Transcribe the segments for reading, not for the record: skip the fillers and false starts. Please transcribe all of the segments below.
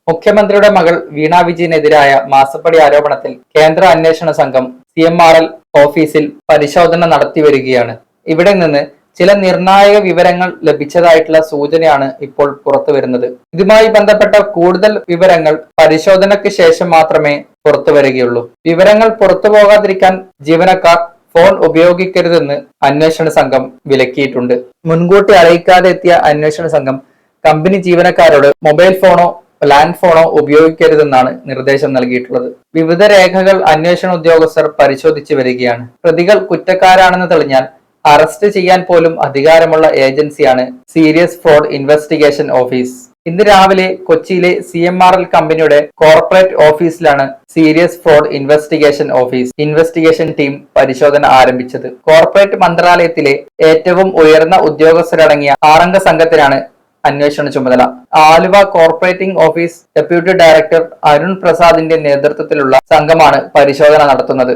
മുഖ്യമന്ത്രിയുടെ മകൾ വീണ വിജയനെതിരായ മാസപ്പടി ആരോപണത്തിൽ കേന്ദ്ര അന്വേഷണ സംഘം CMRL ഓഫീസിൽ പരിശോധന നടത്തിവരികയാണ്. ഇവിടെ നിന്ന് ചില നിർണായക വിവരങ്ങൾ ലഭിച്ചതായിട്ടുള്ള സൂചനയാണ് ഇപ്പോൾ പുറത്തുവരുന്നത്. ഇതുമായി ബന്ധപ്പെട്ട കൂടുതൽ വിവരങ്ങൾ പരിശോധനയ്ക്ക് ശേഷം മാത്രമേ പുറത്തുവരികയുള്ളൂ. വിവരങ്ങൾ പുറത്തുപോകാതിരിക്കാൻ ജീവനക്കാർ ഫോൺ ഉപയോഗിക്കരുതെന്ന് അന്വേഷണ സംഘം വിലക്കിയിട്ടുണ്ട്. മുൻകൂട്ടി അറിയിക്കാതെ എത്തിയ അന്വേഷണ സംഘം കമ്പനി ജീവനക്കാരോട് മൊബൈൽ ഫോണോ ലാൻഡ് ഫോണോ ഉപയോഗിക്കരുതെന്നാണ് നിർദ്ദേശം നൽകിയിട്ടുള്ളത്. വിവിധ രേഖകൾ അന്വേഷണ ഉദ്യോഗസ്ഥർ പരിശോധിച്ചു വരികയാണ്. പ്രതികൾ കുറ്റക്കാരാണെന്ന് തെളിഞ്ഞാൽ അറസ്റ്റ് ചെയ്യാൻ പോലും അധികാരമുള്ള ഏജൻസിയാണ് സീരിയസ് ഫ്രോഡ് ഇൻവെസ്റ്റിഗേഷൻ ഓഫീസ്. ഇന്ന് രാവിലെ കൊച്ചിയിലെ CMRL കമ്പനിയുടെ കോർപ്പറേറ്റ് ഓഫീസിലാണ് serious fraud investigation office investigation team പരിശോധന ആരംഭിച്ചത്. കോർപ്പറേറ്റ് മന്ത്രാലയത്തിലെ ഏറ്റവും ഉയർന്ന ഉദ്യോഗസ്ഥരടങ്ങിയ 6 അംഗ സംഘത്തിനാണ് അന്വേഷണ ചുമതല. Aluva corporating office deputy director Arun പ്രസാദിന്റെ നേതൃത്വത്തിലുള്ള സംഘമാണ് പരിശോധന നടത്തുന്നത്.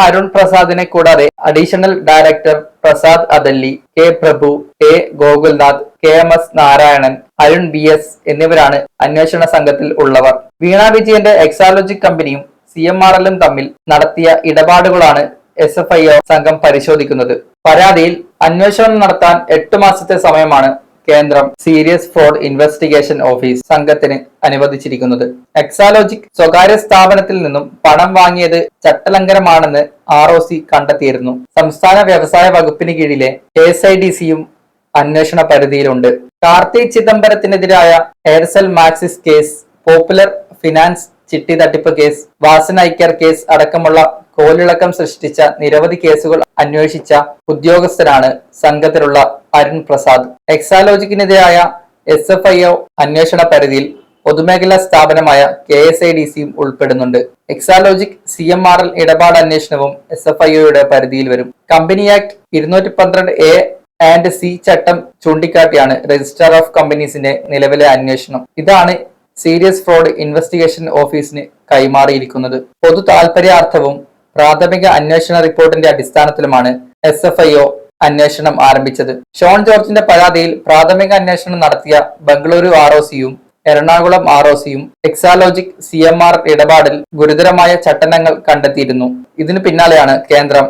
അരുൺ പ്രസാദിനെ കൂടാതെ additional director Prasad Adalli, K Prabhu, A Gokulnath, KMS Narayanan, Arun BS എന്നിവരാണ് അന്വേഷണ സംഘത്തിൽ ഉള്ളവർ. വീണ വിജയന്റെ എക്സാലോജിക് കമ്പനിയും CMRLും തമ്മിൽ നടത്തിയ ഇടപാടുകളാണ് SFIO സംഘം പരിശോധിക്കുന്നത്. പരാതിയിൽ അന്വേഷണം നടത്താൻ 8 മാസത്തെ സമയമാണ് കേന്ദ്രം സീരിയസ് ഫ്രോഡ് ഇൻവെസ്റ്റിഗേഷൻ ഓഫീസ് സംഘത്തിന് അനുവദിച്ചിരിക്കുന്നത്. എക്സാലോജിക് സ്വകാര്യ സ്ഥാപനത്തിൽ നിന്നും പണം വാങ്ങിയത് ചട്ടലംഘനമാണെന്ന് ROC കണ്ടെത്തിയിരുന്നു. സംസ്ഥാന വ്യവസായ വകുപ്പിന് കീഴിലെ KSIDCയും അന്വേഷണ പരിധിയിലുണ്ട്. കാർത്തി ചിദംബരത്തിനെതിരായ Aircel Maxis case, Popular Finance ചിട്ടി തട്ടിപ്പ് കേസ്, വാസന ഐക്യർ കേസ് അടക്കമുള്ള കോളിളക്കം സൃഷ്ടിച്ച നിരവധി കേസുകൾ അന്വേഷിച്ച ഉദ്യോഗസ്ഥരാണ് സംഘത്തിലുള്ള അരുൺ പ്രസാദ്. എക്സാലോജിക്കിനെതിരായ SFIO അന്വേഷണ പരിധിയിൽ പൊതുമേഖലാ സ്ഥാപനമായ KSIDCയും ഉൾപ്പെടുന്നുണ്ട്. എക്സാലോജിക് CMRL ഇടപാട് അന്വേഷണവും SFIOയുടെ പരിധിയിൽ വരും. Company act 212A and C ചട്ടം ചൂണ്ടിക്കാട്ടിയാണ് രജിസ്ട്രാർ ഓഫ് കമ്പനീസിന്റെ നിലവിലെ അന്വേഷണം. ഇതാണ് സീരിയസ് ഫ്രോഡ് ഇൻവെസ്റ്റിഗേഷൻ ഓഫീസിന് കൈമാറിയിരിക്കുന്നത്. പൊതു താൽപര്യാർത്ഥവും പ്രാഥമിക അന്വേഷണ റിപ്പോർട്ടിന്റെ അടിസ്ഥാനത്തിലുമാണ് SFIO അന്വേഷണം ആരംഭിച്ചത്. ഷോൺ ജോർജിന്റെ പരാതിയിൽ പ്രാഥമിക അന്വേഷണം നടത്തിയ ബംഗളൂരു ROCയും എറണാകുളം ROCയും എക്സാലോജിക് CMRL ഇടപാടിൽ ഗുരുതരമായ ചട്ടനങ്ങൾ കണ്ടെത്തിയിരുന്നു. ഇതിനു പിന്നാലെയാണ് കേന്ദ്രം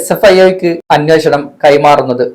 SFIOയ്ക്ക് അന്വേഷണം കൈമാറുന്നത്.